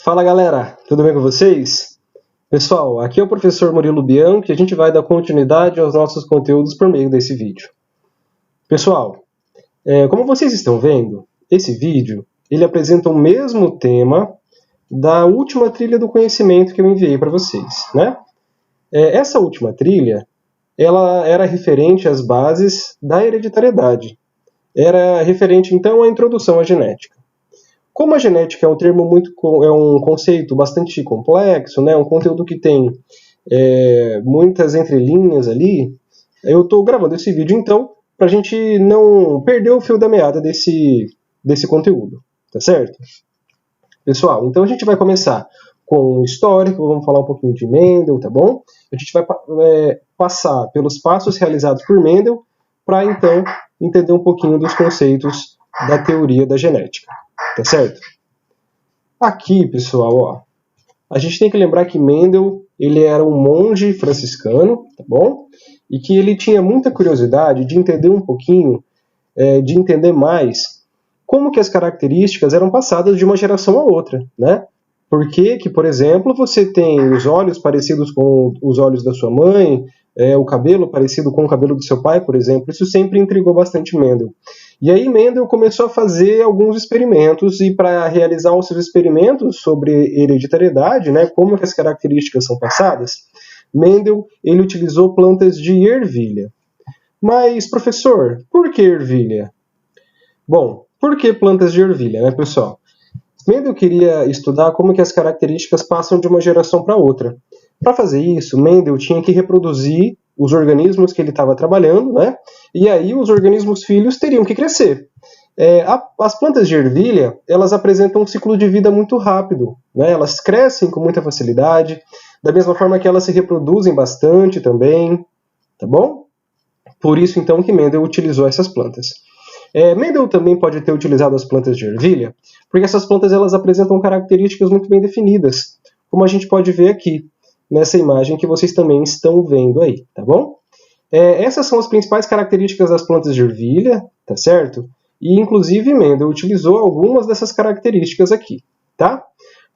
Fala galera, tudo bem com vocês? Pessoal, aqui é o professor Murilo Bianchi e a gente vai dar continuidade aos nossos conteúdos por meio desse vídeo. Pessoal, como vocês estão vendo, esse vídeo ele apresenta o mesmo tema da última trilha do conhecimento que eu enviei para vocês, né? Essa última trilha ela era referente às bases da hereditariedade. Era referente então à introdução à genética. Como a genética é um conceito bastante complexo, né, um conteúdo que tem muitas entrelinhas ali, eu estou gravando esse vídeo então para a gente não perder o fio da meada desse conteúdo, tá certo? Pessoal, então a gente vai começar com o histórico, vamos falar um pouquinho de Mendel, tá bom? A gente vai passar pelos passos realizados por Mendel para então entender um pouquinho dos conceitos da teoria da genética. Tá certo? Aqui, pessoal, ó, a gente tem que lembrar que Mendel ele era um monge franciscano, tá bom? E que ele tinha muita curiosidade de entender um pouquinho, de entender mais como que as características eram passadas de uma geração a outra, né? Por que, por exemplo, você tem os olhos parecidos com os olhos da sua mãe, o cabelo parecido com o cabelo do seu pai, por exemplo? Isso sempre intrigou bastante Mendel. E aí Mendel começou a fazer alguns experimentos, e para realizar os seus experimentos sobre hereditariedade, né, como que as características são passadas, Mendel ele utilizou plantas de ervilha. Mas, professor, por que ervilha? Bom, por que plantas de ervilha, né, pessoal? Mendel queria estudar como que as características passam de uma geração para outra. Para fazer isso, Mendel tinha que reproduzir os organismos que ele estava trabalhando, né? E aí os organismos filhos teriam que crescer. As plantas de ervilha, elas apresentam um ciclo de vida muito rápido, né? Elas crescem com muita facilidade, da mesma forma que elas se reproduzem bastante também, tá bom? Por isso, então, que Mendel utilizou essas plantas. Mendel também pode ter utilizado as plantas de ervilha, porque essas plantas elas apresentam características muito bem definidas, como a gente pode ver aqui, nessa imagem que vocês também estão vendo aí, tá bom? Essas são as principais características das plantas de ervilha, tá certo? E, inclusive, Mendel utilizou algumas dessas características aqui, tá?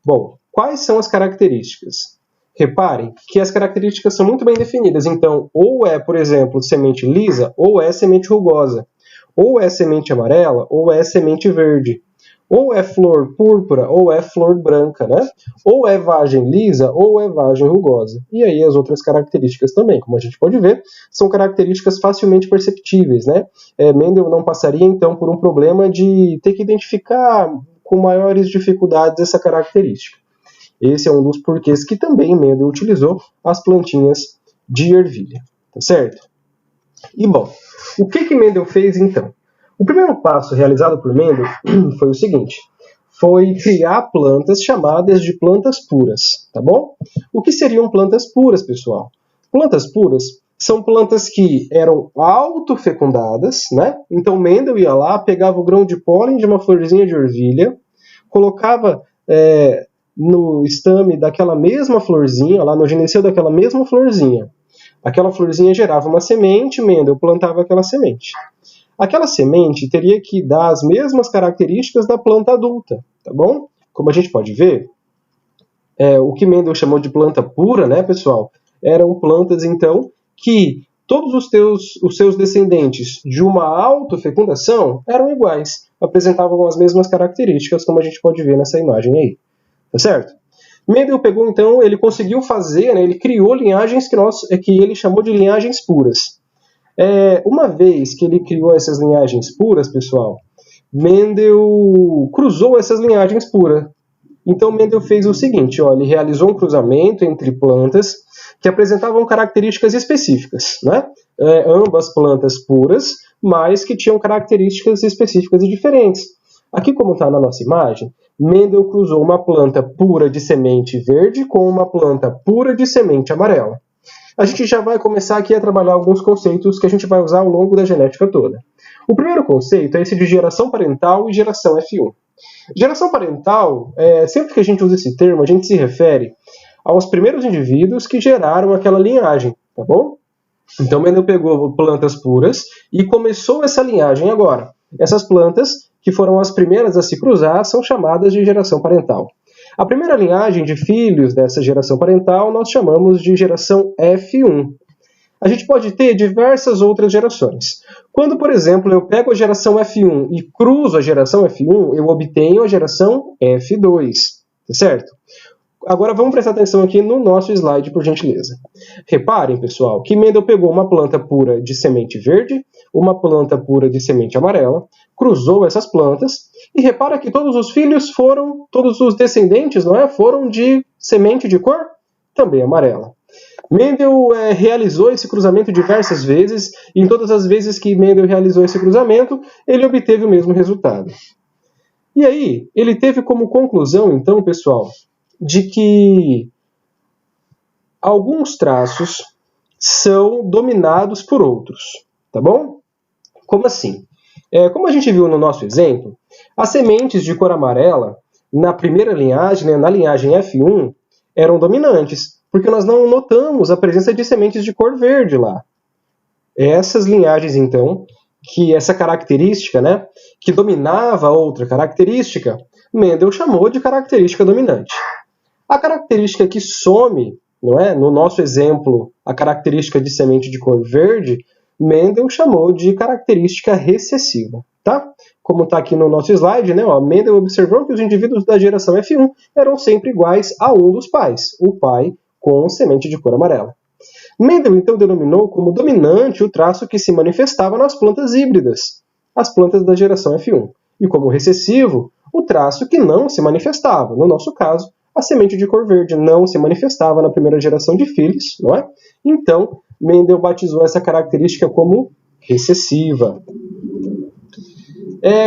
Bom, quais são as características? Reparem que as características são muito bem definidas, então, ou é, por exemplo, semente lisa, ou é semente rugosa, ou é semente amarela, ou é semente verde. Ou é flor púrpura, ou é flor branca, né? Ou é vagem lisa, ou é vagem rugosa. E aí as outras características também, como a gente pode ver, são características facilmente perceptíveis, né? Mendel não passaria, então, por um problema de ter que identificar com maiores dificuldades essa característica. Esse é um dos porquês que também Mendel utilizou as plantinhas de ervilha, tá certo? E, bom, o que Mendel fez, então? O primeiro passo realizado por Mendel foi o seguinte, foi criar plantas chamadas de plantas puras, tá bom? O que seriam plantas puras, pessoal? Plantas puras são plantas que eram autofecundadas, né? Então Mendel ia lá, pegava o grão de pólen de uma florzinha de ervilha, colocava no estame daquela mesma florzinha, lá no gineceu daquela mesma florzinha. Aquela florzinha gerava uma semente, Mendel plantava aquela semente. Aquela semente teria que dar as mesmas características da planta adulta, tá bom? Como a gente pode ver, o que Mendel chamou de planta pura, né, pessoal? Eram plantas, então, que todos os seus descendentes de uma autofecundação eram iguais, apresentavam as mesmas características, como a gente pode ver nessa imagem aí, tá certo? Mendel pegou, então, ele conseguiu fazer, né, ele criou linhagens que ele chamou de linhagens puras. Uma vez que ele criou essas linhagens puras, pessoal, Mendel cruzou essas linhagens puras. Então Mendel fez o seguinte, ele realizou um cruzamento entre plantas que apresentavam características específicas, né? Ambas plantas puras, mas que tinham características específicas e diferentes. Aqui, como está na nossa imagem, Mendel cruzou uma planta pura de semente verde com uma planta pura de semente amarela. A gente já vai começar aqui a trabalhar alguns conceitos que a gente vai usar ao longo da genética toda. O primeiro conceito é esse de geração parental e geração F1. Geração parental, sempre que a gente usa esse termo, a gente se refere aos primeiros indivíduos que geraram aquela linhagem, tá bom? Então Mendel pegou plantas puras e começou essa linhagem agora. Essas plantas, que foram as primeiras a se cruzar, são chamadas de geração parental. A primeira linhagem de filhos dessa geração parental nós chamamos de geração F1. A gente pode ter diversas outras gerações. Quando, por exemplo, eu pego a geração F1 e cruzo a geração F1, eu obtenho a geração F2, tá certo? Agora vamos prestar atenção aqui no nosso slide, por gentileza. Reparem, pessoal, que Mendel pegou uma planta pura de semente verde, uma planta pura de semente amarela, cruzou essas plantas, e repara que todos os filhos todos os descendentes, não é? Foram de semente de cor também amarela. Mendel realizou esse cruzamento diversas vezes, e em todas as vezes que Mendel realizou esse cruzamento, ele obteve o mesmo resultado. E aí, ele teve como conclusão, então, pessoal, de que alguns traços são dominados por outros, tá bom? Como assim? Como a gente viu no nosso exemplo, as sementes de cor amarela, na primeira linhagem, né, na linhagem F1, eram dominantes, porque nós não notamos a presença de sementes de cor verde lá. Essas linhagens, então, que essa característica, né, que dominava outra característica, Mendel chamou de característica dominante. A característica que some, não é? No nosso exemplo, a característica de semente de cor verde, Mendel chamou de característica recessiva, tá? Como está aqui no nosso slide, né? Mendel observou que os indivíduos da geração F1 eram sempre iguais a um dos pais, o pai com semente de cor amarela. Mendel, então, denominou como dominante o traço que se manifestava nas plantas híbridas, as plantas da geração F1, e como recessivo, o traço que não se manifestava, no nosso caso, a semente de cor verde não se manifestava na primeira geração de filhos, não é? Então, Mendel batizou essa característica como recessiva.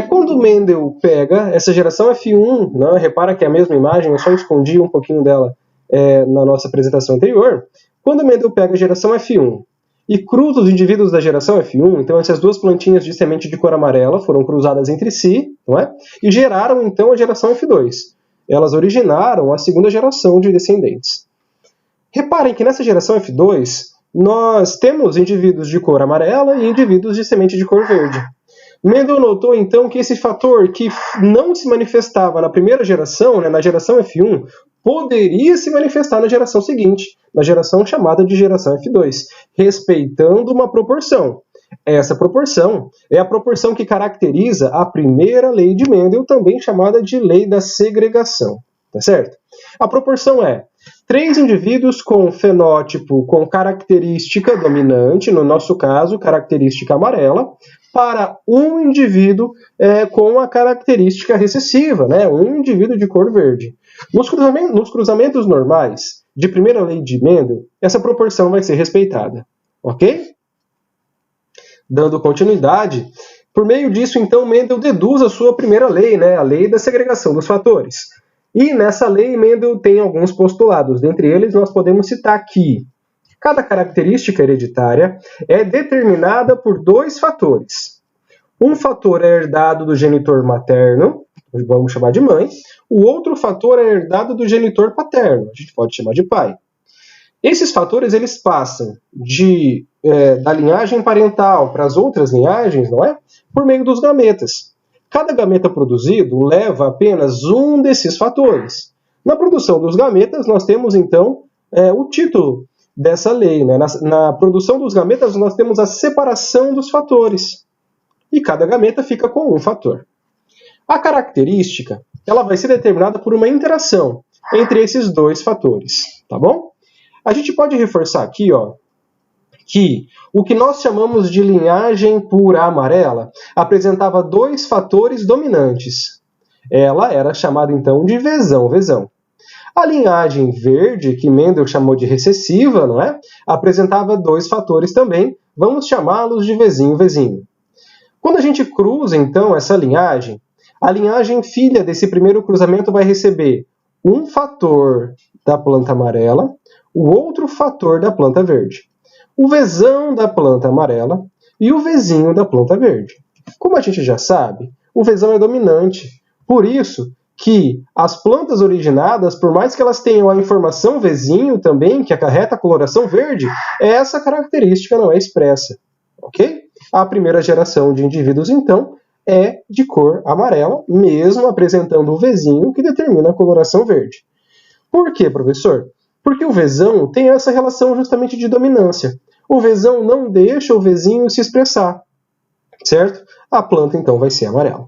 Quando Mendel pega essa geração F1, né, repara que é a mesma imagem, eu só escondi um pouquinho dela na nossa apresentação anterior. Quando Mendel pega a geração F1 e cruza os indivíduos da geração F1, então essas duas plantinhas de semente de cor amarela foram cruzadas entre si, não é? E geraram então a geração F2. Elas originaram a segunda geração de descendentes. Reparem que nessa geração F2, nós temos indivíduos de cor amarela e indivíduos de semente de cor verde. Mendel notou então que esse fator que não se manifestava na primeira geração, né, na geração F1, poderia se manifestar na geração seguinte, na geração chamada de geração F2, respeitando uma proporção. Essa proporção é a proporção que caracteriza a primeira lei de Mendel, também chamada de lei da segregação, tá certo? A proporção é 3 indivíduos com fenótipo com característica dominante, no nosso caso, característica amarela, para um indivíduo com a característica recessiva, né? Um indivíduo de cor verde. Nos cruzamentos normais, de primeira lei de Mendel, essa proporção vai ser respeitada, ok? Dando continuidade, por meio disso, então, Mendel deduz a sua primeira lei, né? A lei da segregação dos fatores. E nessa lei, Mendel tem alguns postulados. Dentre eles, nós podemos citar que cada característica hereditária é determinada por 2 fatores. Um fator é herdado do genitor materno, vamos chamar de mãe. O outro fator é herdado do genitor paterno, a gente pode chamar de pai. Esses fatores eles passam da linhagem parental para as outras linhagens, não é? Por meio dos gametas. Cada gameta produzido leva apenas um desses fatores. Na produção dos gametas, nós temos, então, o título dessa lei, né? Na produção dos gametas, nós temos a separação dos fatores. E cada gameta fica com um fator. A característica ela vai ser determinada por uma interação entre esses 2 fatores, tá bom? A gente pode reforçar aqui, que o que nós chamamos de linhagem pura amarela apresentava 2 fatores dominantes. Ela era chamada, então, de vezão. A linhagem verde, que Mendel chamou de recessiva, não é? Apresentava 2 fatores também, vamos chamá-los de vezinho. Quando a gente cruza, então, essa linhagem, a linhagem filha desse primeiro cruzamento vai receber um fator da planta amarela, o outro fator da planta verde. O vezão da planta amarela e o vezinho da planta verde. Como a gente já sabe, o vezão é dominante. Por isso que as plantas originadas, por mais que elas tenham a informação vezinho também, que acarreta a coloração verde, essa característica não é expressa. Ok? A primeira geração de indivíduos, então, é de cor amarela, mesmo apresentando o vezinho que determina a coloração verde. Por quê, professor? Porque o Vzão tem essa relação justamente de dominância. O Vzão não deixa o Vzinho se expressar, certo? A planta, então, vai ser amarela.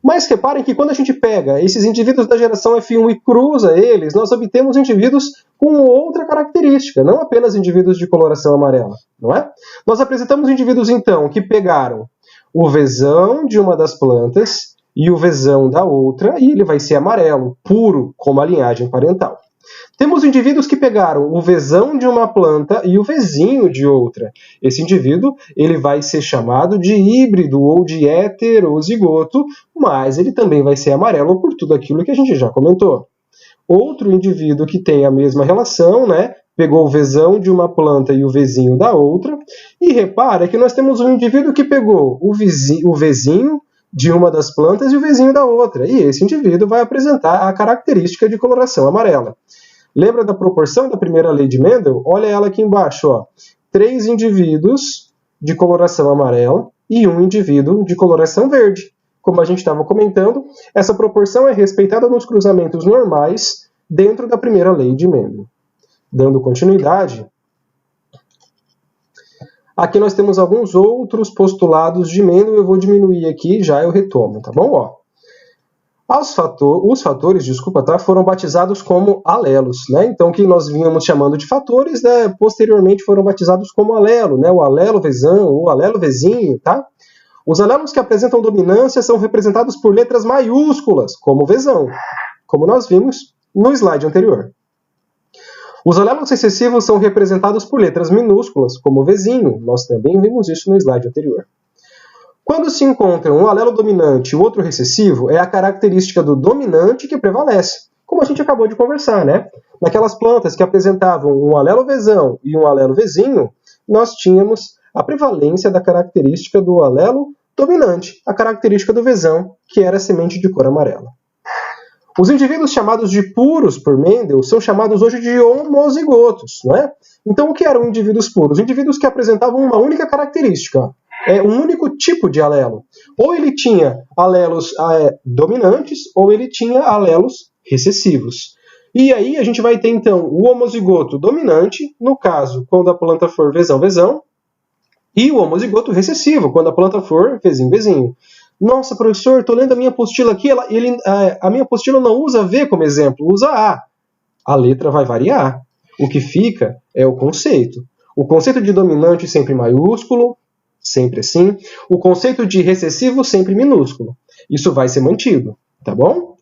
Mas reparem que quando a gente pega esses indivíduos da geração F1 e cruza eles, nós obtemos indivíduos com outra característica, não apenas indivíduos de coloração amarela, não é? Nós apresentamos indivíduos, então, que pegaram o Vzão de uma das plantas e o Vzão da outra, e ele vai ser amarelo, puro, como a linhagem parental. Temos indivíduos que pegaram o Vzão de uma planta e o Vzinho de outra. Esse indivíduo ele vai ser chamado de híbrido ou de heterozigoto, mas ele também vai ser amarelo por tudo aquilo que a gente já comentou. Outro indivíduo que tem a mesma relação, né? Pegou o Vzão de uma planta e o Vzinho da outra. E repara que nós temos um indivíduo que pegou o Vzinho de uma das plantas e o Vzinho da outra. E esse indivíduo vai apresentar a característica de coloração amarela. Lembra da proporção da primeira lei de Mendel? Olha ela aqui embaixo. Ó. 3 indivíduos de coloração amarela e 1 indivíduo de coloração verde. Como a gente estava comentando, essa proporção é respeitada nos cruzamentos normais dentro da primeira lei de Mendel. Dando continuidade, aqui nós temos alguns outros postulados de Mendel. Eu vou diminuir aqui e já eu retomo, tá bom? Ó. Os fatores, foram batizados como alelos, né? Então, o que nós vínhamos chamando de fatores, né, posteriormente foram batizados como alelo, né? O alelo Vzão, o alelo Vzinho, tá? Os alelos que apresentam dominância são representados por letras maiúsculas, como Vzão, como nós vimos no slide anterior. Os alelos recessivos são representados por letras minúsculas, como Vzinho, nós também vimos isso no slide anterior. Quando se encontra um alelo dominante e o outro recessivo, é a característica do dominante que prevalece, como a gente acabou de conversar, né? Naquelas plantas que apresentavam um alelo Vzão e um alelo Vzinho, nós tínhamos a prevalência da característica do alelo dominante, a característica do Vzão, que era a semente de cor amarela. Os indivíduos chamados de puros por Mendel são chamados hoje de homozigotos, não é? Então, o que eram indivíduos puros? Indivíduos que apresentavam uma única característica, um único tipo de alelo. Ou ele tinha alelos dominantes, ou ele tinha alelos recessivos. E aí a gente vai ter, então, o homozigoto dominante, no caso, quando a planta for Vzão, e o homozigoto recessivo, quando a planta for Vzinho. Nossa, professor, estou lendo a minha apostila aqui, a minha apostila não usa V como exemplo, usa A. A letra vai variar. O que fica é o conceito. O conceito de dominante sempre maiúsculo, sempre assim. O conceito de recessivo sempre minúsculo. Isso vai ser mantido, tá bom?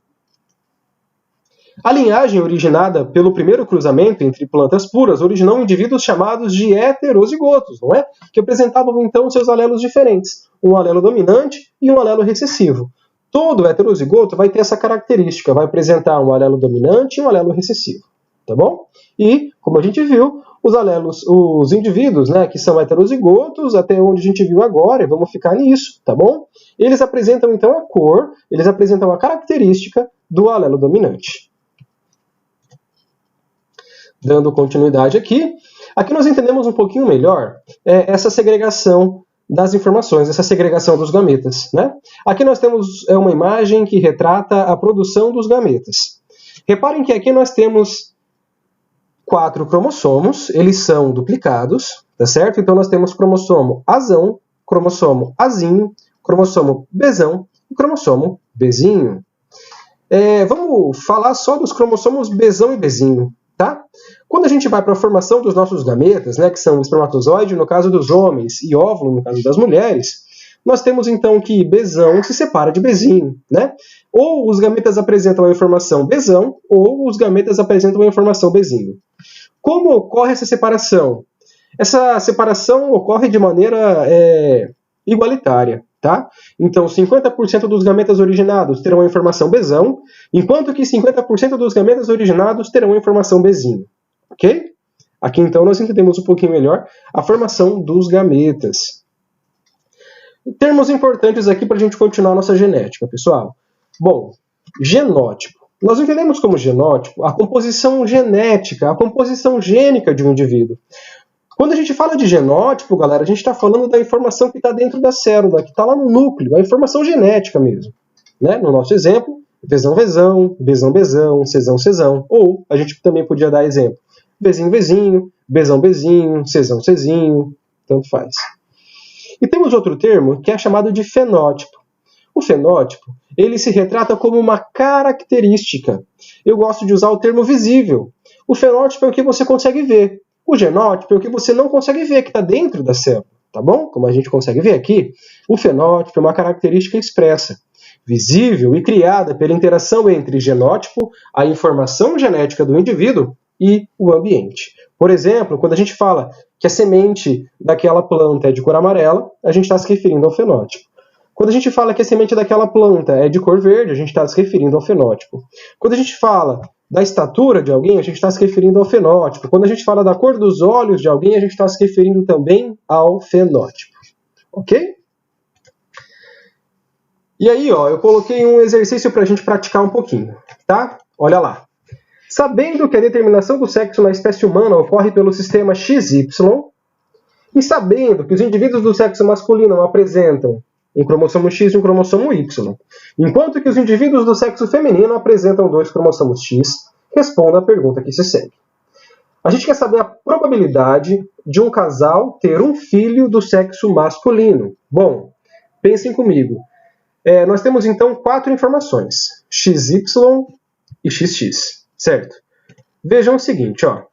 A linhagem originada pelo primeiro cruzamento entre plantas puras originou indivíduos chamados de heterozigotos, não é? Que apresentavam então seus alelos diferentes, um alelo dominante e um alelo recessivo. Todo heterozigoto vai ter essa característica, vai apresentar um alelo dominante e um alelo recessivo, tá bom? E, como a gente viu, os indivíduos, né, que são heterozigotos, até onde a gente viu agora, e vamos ficar nisso, tá bom? Eles apresentam então a cor, eles apresentam a característica do alelo dominante. Dando continuidade aqui nós entendemos um pouquinho melhor essa segregação das informações, essa segregação dos gametas, né? Aqui nós temos uma imagem que retrata a produção dos gametas. Reparem que aqui nós temos 4 cromossomos, eles são duplicados, tá certo? Então nós temos cromossomo Azão, cromossomo Azinho, cromossomo Bzão e cromossomo Bzinho. Vamos falar só dos cromossomos Bzão e Bzinho. Tá? Quando a gente vai para a formação dos nossos gametas, né, que são o espermatozoide no caso dos homens e óvulo no caso das mulheres, nós temos então que Bzão se separa de Bzinho, né? Ou os gametas apresentam a informação Bzão, ou os gametas apresentam a informação Bzinho. Como ocorre essa separação? Essa separação ocorre de maneira igualitária. Tá? Então, 50% dos gametas originados terão a informação Bzão, enquanto que 50% dos gametas originados terão a informação Bzinho. Ok? Aqui, então, nós entendemos um pouquinho melhor a formação dos gametas. Termos importantes aqui para a gente continuar a nossa genética, pessoal. Bom, genótipo. Nós entendemos como genótipo a composição genética, a composição gênica de um indivíduo. Quando a gente fala de genótipo, galera, a gente está falando da informação que está dentro da célula, que está lá no núcleo, a informação genética mesmo. Né? No nosso exemplo, Vzão, Vzão, Bzão, Bzão, Czão, Czão. Ou a gente também podia dar exemplo. Vzinho, Vzinho, Bzão, Bzinho, Czão, Czinho, tanto faz. E temos outro termo que é chamado de fenótipo. O fenótipo, ele se retrata como uma característica. Eu gosto de usar o termo visível. O fenótipo é o que você consegue ver. O genótipo é o que você não consegue ver, que está dentro da célula. Tá bom? Como a gente consegue ver aqui, o fenótipo é uma característica expressa, visível e criada pela interação entre genótipo, a informação genética do indivíduo, e o ambiente. Por exemplo, quando a gente fala que a semente daquela planta é de cor amarela, a gente está se referindo ao fenótipo. Quando a gente fala que a semente daquela planta é de cor verde, a gente está se referindo ao fenótipo. Quando a gente fala da estatura de alguém, a gente está se referindo ao fenótipo. Quando a gente fala da cor dos olhos de alguém, a gente está se referindo também ao fenótipo. Ok? E aí, ó, eu coloquei um exercício para a gente praticar um pouquinho, tá? Olha lá. Sabendo que a determinação do sexo na espécie humana ocorre pelo sistema XY, e sabendo que os indivíduos do sexo masculino apresentam um cromossomo X e um cromossomo Y, enquanto que os indivíduos do sexo feminino apresentam 2 cromossomos X, responda a pergunta que se segue. A gente quer saber a probabilidade de um casal ter um filho do sexo masculino. Bom, pensem comigo. Nós temos então 4 informações, XY e XX, certo? Vejam o seguinte, ó.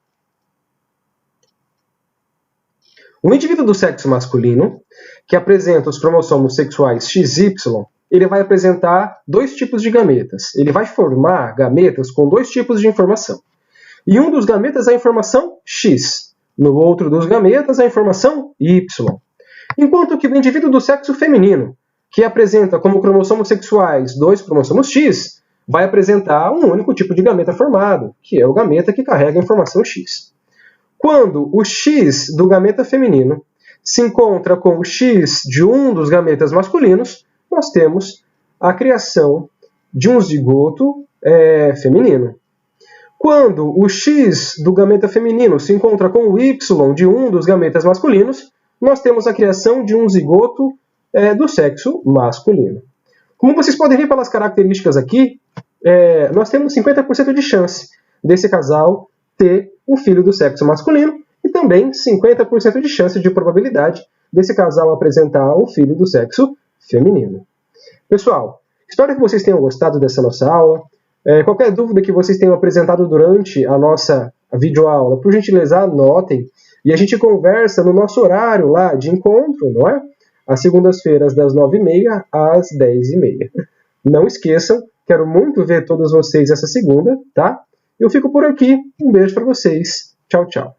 O indivíduo do sexo masculino, que apresenta os cromossomos sexuais XY, ele vai apresentar 2 tipos de gametas. Ele vai formar gametas com 2 tipos de informação. E um dos gametas é a informação X, no outro dos gametas é a informação Y. Enquanto que o indivíduo do sexo feminino, que apresenta como cromossomos sexuais 2 cromossomos X, vai apresentar um único tipo de gameta formado, que é o gameta que carrega a informação X. Quando o X do gameta feminino se encontra com o X de um dos gametas masculinos, nós temos a criação de um zigoto feminino. Quando o X do gameta feminino se encontra com o Y de um dos gametas masculinos, nós temos a criação de um zigoto do sexo masculino. Como vocês podem ver pelas características aqui, nós temos 50% de chance desse casal ter um filho do sexo masculino e também 50% de chance de probabilidade desse casal apresentar um filho do sexo feminino. Pessoal, espero que vocês tenham gostado dessa nossa aula. Qualquer dúvida que vocês tenham apresentado durante a nossa videoaula, por gentileza, anotem e a gente conversa no nosso horário lá de encontro, não é? Às segundas-feiras, das 9h30 às 10h30. Não esqueçam, quero muito ver todos vocês essa segunda, tá? Eu fico por aqui. Um beijo para vocês. Tchau, tchau.